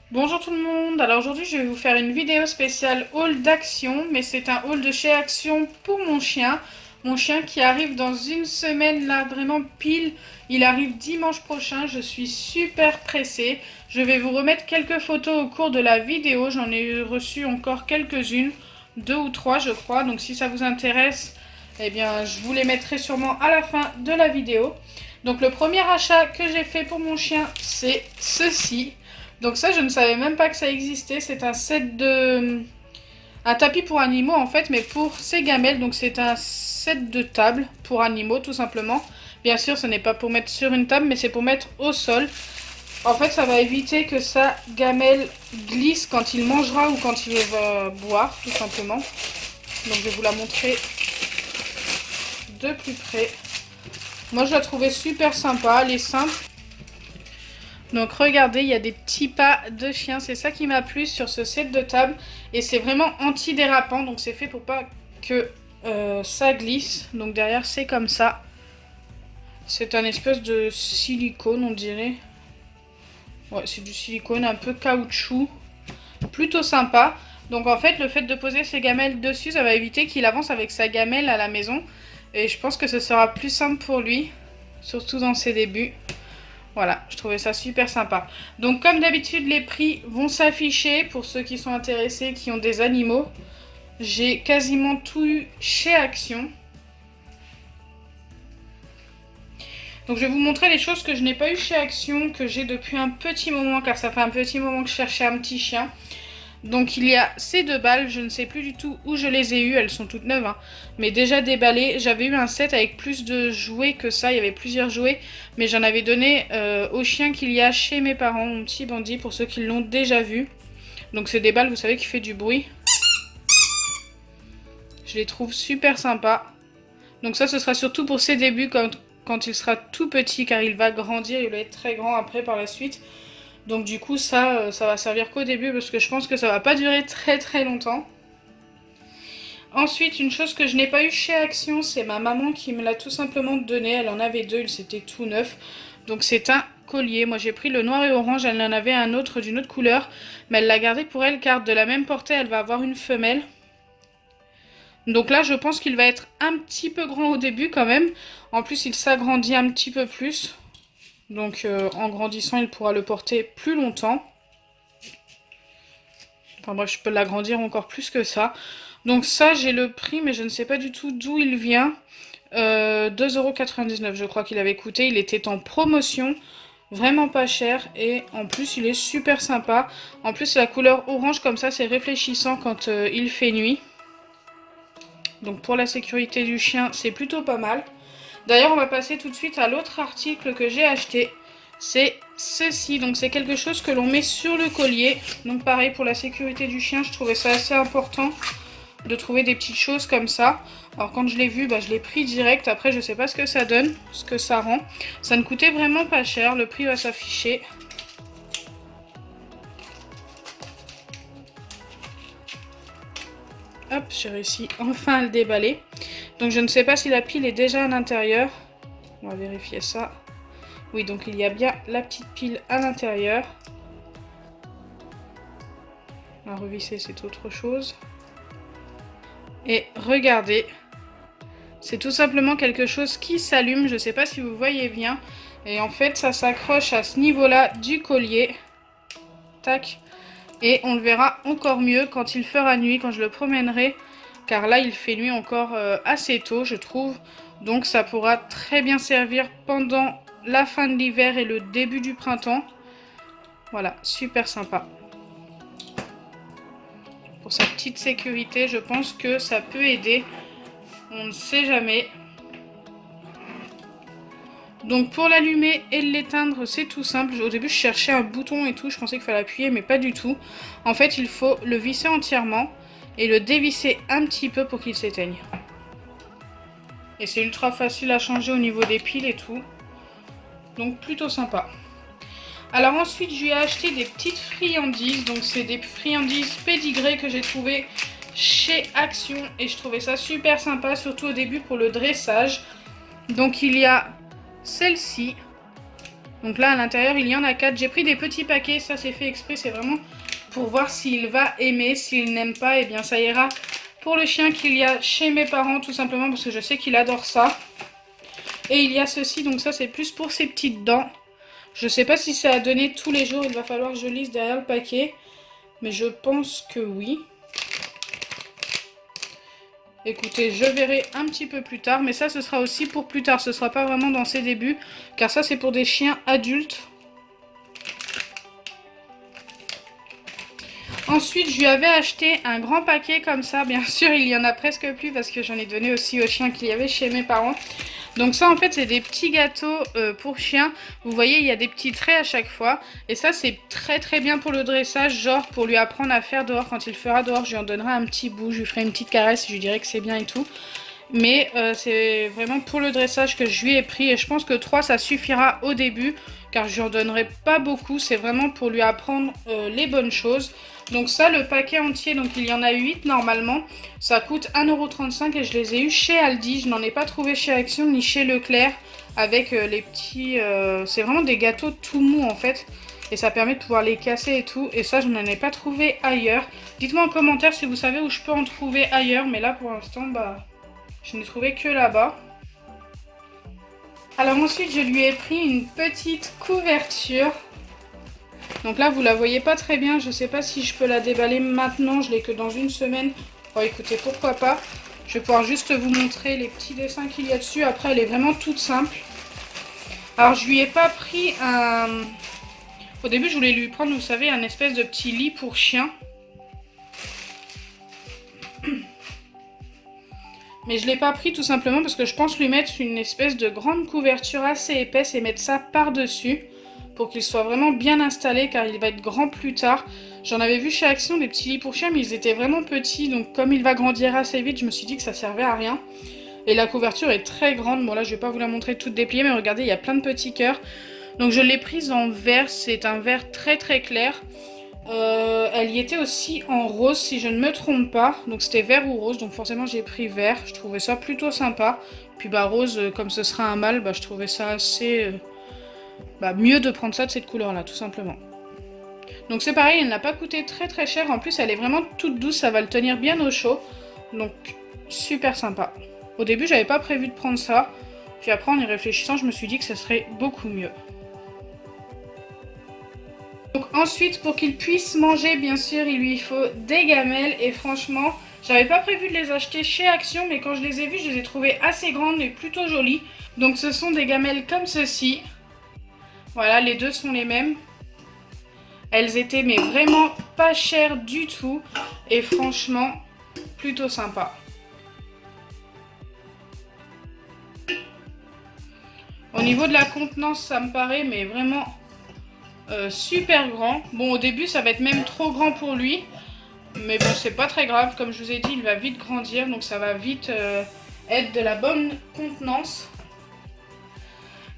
Bonjour tout le monde, alors aujourd'hui je vais vous faire une vidéo spéciale haul d'Action, mais c'est un haul de chez Action pour mon chien. Mon chien qui arrive dans une semaine là, vraiment pile, il arrive dimanche prochain, je suis super pressée. Je vais vous remettre quelques photos au cours de la vidéo, j'en ai reçu encore quelques-unes, 2 ou 3 je crois, donc si ça vous intéresse, eh bien je vous les mettrai sûrement à la fin de la vidéo. Donc le premier achat que j'ai fait pour mon chien, c'est ceci. Donc ça, je ne savais même pas que ça existait. C'est un set de... Un tapis pour animaux en fait, mais pour ses gamelles. Donc c'est un set de table pour animaux tout simplement. Bien sûr, ce n'est pas pour mettre sur une table, mais c'est pour mettre au sol. En fait, ça va éviter que sa gamelle glisse quand il mangera ou quand il va boire tout simplement. Donc je vais vous la montrer de plus près. Moi, je la trouvais super sympa. Elle est simple. Donc regardez, il y a des petits pas de chien, c'est ça qui m'a plu sur ce set de table. Et c'est vraiment anti-dérapant, donc c'est fait pour pas que ça glisse. Donc derrière c'est comme ça. C'est un espèce de silicone on dirait. Ouais, c'est du silicone un peu caoutchouc. Plutôt sympa. Donc en fait le fait de poser ses gamelles dessus, ça va éviter qu'il avance avec sa gamelle à la maison. Et je pense que ce sera plus simple pour lui, surtout dans ses débuts. Voilà, je trouvais ça super sympa. Donc comme d'habitude, les prix vont s'afficher pour ceux qui sont intéressés, qui ont des animaux. J'ai quasiment tout eu chez Action. Donc je vais vous montrer les choses que je n'ai pas eu chez Action, que j'ai depuis un petit moment, car ça fait un petit moment que je cherchais un petit chien. Donc il y a ces 2 balles, je ne sais plus du tout où je les ai eues, elles sont toutes neuves, hein, mais déjà déballées. J'avais eu un set avec plus de jouets que ça, il y avait plusieurs jouets, mais j'en avais donné au chien qu'il y a chez mes parents, mon petit bandit, pour ceux qui l'ont déjà vu. Donc c'est des balles, vous savez, qui fait du bruit. Je les trouve super sympas. Donc ça, ce sera surtout pour ses débuts, quand il sera tout petit, car il va grandir, il va être très grand après par la suite. Donc du coup ça va servir qu'au début parce que je pense que ça va pas durer très longtemps. Ensuite, une chose que je n'ai pas eu chez Action, c'est ma maman qui me l'a tout simplement donné. Elle en avait 2, il s'était tout neuf. Donc c'est un collier. Moi j'ai pris le noir et orange, elle en avait un autre d'une autre couleur. Mais elle l'a gardé pour elle car de la même portée, elle va avoir une femelle. Donc là je pense qu'il va être un petit peu grand au début quand même. En plus il s'agrandit un petit peu plus. Donc en grandissant, il pourra le porter plus longtemps. Enfin bref, je peux l'agrandir encore plus que ça. Donc ça, j'ai le prix, mais je ne sais pas du tout d'où il vient. 2,99 € je crois qu'il avait coûté. Il était en promotion. Vraiment pas cher. Et en plus, il est super sympa. En plus, la couleur orange comme ça, c'est réfléchissant quand il fait nuit. Donc pour la sécurité du chien, c'est plutôt pas mal. D'ailleurs, on va passer tout de suite à l'autre article que j'ai acheté. C'est ceci. Donc c'est quelque chose que l'on met sur le collier. Donc pareil, pour la sécurité du chien, je trouvais ça assez important de trouver des petites choses comme ça. Alors quand je l'ai vu, je l'ai pris direct. Après, je sais pas ce que ça donne, ce que ça rend. Ça ne coûtait vraiment pas cher. Le prix va s'afficher. Hop, j'ai réussi enfin à le déballer. Donc je ne sais pas si la pile est déjà à l'intérieur. On va vérifier ça. Oui, donc il y a bien la petite pile à l'intérieur. À revisser, c'est autre chose. Et regardez, c'est tout simplement quelque chose qui s'allume. Je ne sais pas si vous voyez bien. Et en fait, ça s'accroche à ce niveau-là du collier. Tac. Et on le verra encore mieux quand il fera nuit, quand je le promènerai. Car là, il fait nuit encore assez tôt, je trouve. Donc ça pourra très bien servir pendant la fin de l'hiver et le début du printemps. Voilà, super sympa. Pour sa petite sécurité, je pense que ça peut aider. On ne sait jamais. Donc pour l'allumer et l'éteindre, c'est tout simple. Au début, je cherchais un bouton et tout. Je pensais qu'il fallait appuyer, mais pas du tout. En fait, il faut le visser entièrement et le dévisser un petit peu pour qu'il s'éteigne. Et c'est ultra facile à changer au niveau des piles et tout. Donc plutôt sympa. Alors ensuite, je lui ai acheté des petites friandises. Donc c'est des friandises pédigrées que j'ai trouvées chez Action. Et je trouvais ça super sympa, surtout au début pour le dressage. Donc il y a celle-ci. Donc là, à l'intérieur, il y en a 4. J'ai pris des petits paquets. Ça, c'est fait exprès. C'est vraiment pour voir s'il va aimer. S'il n'aime pas, eh bien, ça ira pour le chien qu'il y a chez mes parents, tout simplement, parce que je sais qu'il adore ça. Et il y a ceci. Donc ça, c'est plus pour ses petites dents. Je sais pas si c'est à donner tous les jours. Il va falloir que je lise derrière le paquet. Mais je pense que oui. Écoutez, je verrai un petit peu plus tard, mais ça ce sera aussi pour plus tard, ce sera pas vraiment dans ses débuts, car ça c'est pour des chiens adultes. Ensuite, je lui avais acheté un grand paquet comme ça, bien sûr il y en a presque plus parce que j'en ai donné aussi aux chiens qu'il y avait chez mes parents. Donc ça en fait c'est des petits gâteaux pour chiens, vous voyez il y a des petits traits à chaque fois. Et ça c'est très très bien pour le dressage, genre pour lui apprendre à faire dehors. Quand il fera dehors je lui en donnerai un petit bout, je lui ferai une petite caresse, je lui dirai que c'est bien et tout. Mais c'est vraiment pour le dressage que je lui ai pris et je pense que 3 ça suffira au début. Car je lui en donnerai pas beaucoup, c'est vraiment pour lui apprendre les bonnes choses. Donc ça, le paquet entier, donc il y en a 8 normalement, ça coûte 1,35 € et je les ai eu chez Aldi. Je n'en ai pas trouvé chez Action ni chez Leclerc avec les petits... c'est vraiment des gâteaux tout mous en fait. Et ça permet de pouvoir les casser et tout. Et ça, je n'en ai pas trouvé ailleurs. Dites-moi en commentaire si vous savez où je peux en trouver ailleurs. Mais là, pour l'instant, bah, je n'ai trouvé que là-bas. Alors ensuite, je lui ai pris une petite couverture. Donc là, vous la voyez pas très bien. Je sais pas si je peux la déballer maintenant. Je l'ai que dans une semaine. Bon, écoutez, pourquoi pas. Je vais pouvoir juste vous montrer les petits dessins qu'il y a dessus. Après, elle est vraiment toute simple. Alors, je lui ai pas pris un... Au début, je voulais lui prendre, vous savez, un espèce de petit lit pour chien. Mais je ne l'ai pas pris tout simplement parce que je pense lui mettre une espèce de grande couverture assez épaisse et mettre ça par-dessus pour qu'il soit vraiment bien installé car il va être grand plus tard. J'en avais vu chez Action des petits lits pour chiens mais ils étaient vraiment petits donc comme il va grandir assez vite je me suis dit que ça servait à rien. Et la couverture est très grande, bon là je vais pas vous la montrer toute dépliée mais regardez il y a plein de petits cœurs. Donc je l'ai prise en vert, c'est un vert très très clair. Elle y était aussi en rose si je ne me trompe pas. Donc c'était vert ou rose, donc forcément j'ai pris vert. Je trouvais ça plutôt sympa. Puis bah rose, comme ce sera un mâle, bah, je trouvais ça assez... mieux de prendre ça de cette couleur là, tout simplement. Donc c'est pareil, elle n'a pas coûté très très cher. En plus elle est vraiment toute douce, ça va le tenir bien au chaud. Donc super sympa. Au début j'avais pas prévu de prendre ça. Puis après en y réfléchissant je me suis dit que ça serait beaucoup mieux. Donc ensuite, pour qu'il puisse manger, bien sûr, il lui faut des gamelles. Et franchement, j'avais pas prévu de les acheter chez Action, mais quand je les ai vues, je les ai trouvées assez grandes et plutôt jolies. Donc ce sont des gamelles comme ceci. Voilà, les deux sont les mêmes. Elles étaient mais vraiment pas chères du tout. Et franchement, plutôt sympa. Au niveau de la contenance, ça me paraît mais vraiment... super grand. Bon au début ça va être même trop grand pour lui. Mais bon c'est pas très grave. Comme je vous ai dit il va vite grandir. Donc ça va vite être de la bonne contenance.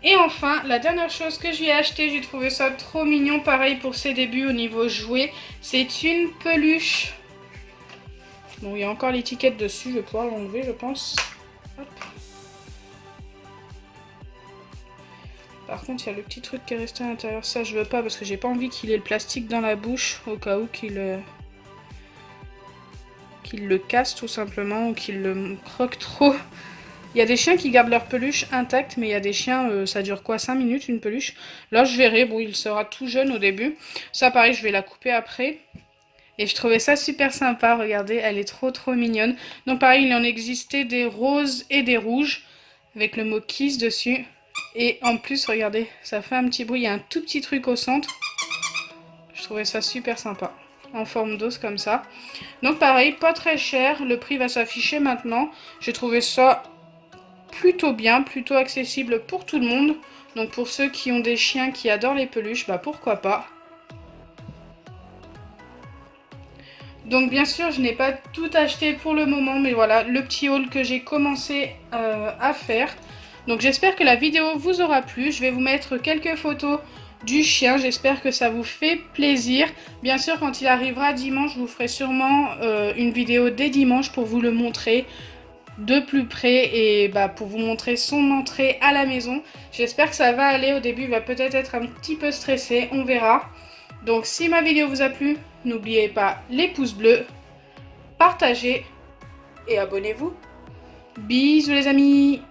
Et enfin la dernière chose que je lui ai acheté. J'ai trouvé ça trop mignon. Pareil pour ses débuts au niveau jouet. C'est une peluche. Bon il y a encore l'étiquette dessus. Je vais pouvoir l'enlever je pense. Hop. Par contre, il y a le petit truc qui est resté à l'intérieur. Ça, je veux pas parce que j'ai pas envie qu'il ait le plastique dans la bouche au cas où qu'il le casse tout simplement ou qu'il le croque trop. Il y a des chiens qui gardent leur peluche intacte, mais il y a des chiens, ça dure quoi 5 minutes une peluche. Là, je verrai. Bon, il sera tout jeune au début. Ça, pareil, je vais la couper après. Et je trouvais ça super sympa. Regardez, elle est trop trop mignonne. Donc pareil, il en existait des roses et des rouges avec le mot Kiss dessus. Et en plus, regardez, ça fait un petit bruit. Il y a un tout petit truc au centre. Je trouvais ça super sympa. En forme d'os comme ça. Donc pareil, pas très cher. Le prix va s'afficher maintenant. J'ai trouvé ça plutôt bien, plutôt accessible pour tout le monde. Donc pour ceux qui ont des chiens qui adorent les peluches, bah pourquoi pas. Donc bien sûr, je n'ai pas tout acheté pour le moment. Mais voilà, le petit haul que j'ai commencé à faire. Donc j'espère que la vidéo vous aura plu. Je vais vous mettre quelques photos du chien. J'espère que ça vous fait plaisir. Bien sûr, quand il arrivera dimanche, je vous ferai sûrement une vidéo dès dimanche pour vous le montrer. de plus près et pour vous montrer son entrée à la maison. J'espère que ça va aller. Au début, il va peut-être être un petit peu stressé, on verra. Donc si ma vidéo vous a plu, n'oubliez pas les pouces bleus, partagez et abonnez-vous. Bisous les amis!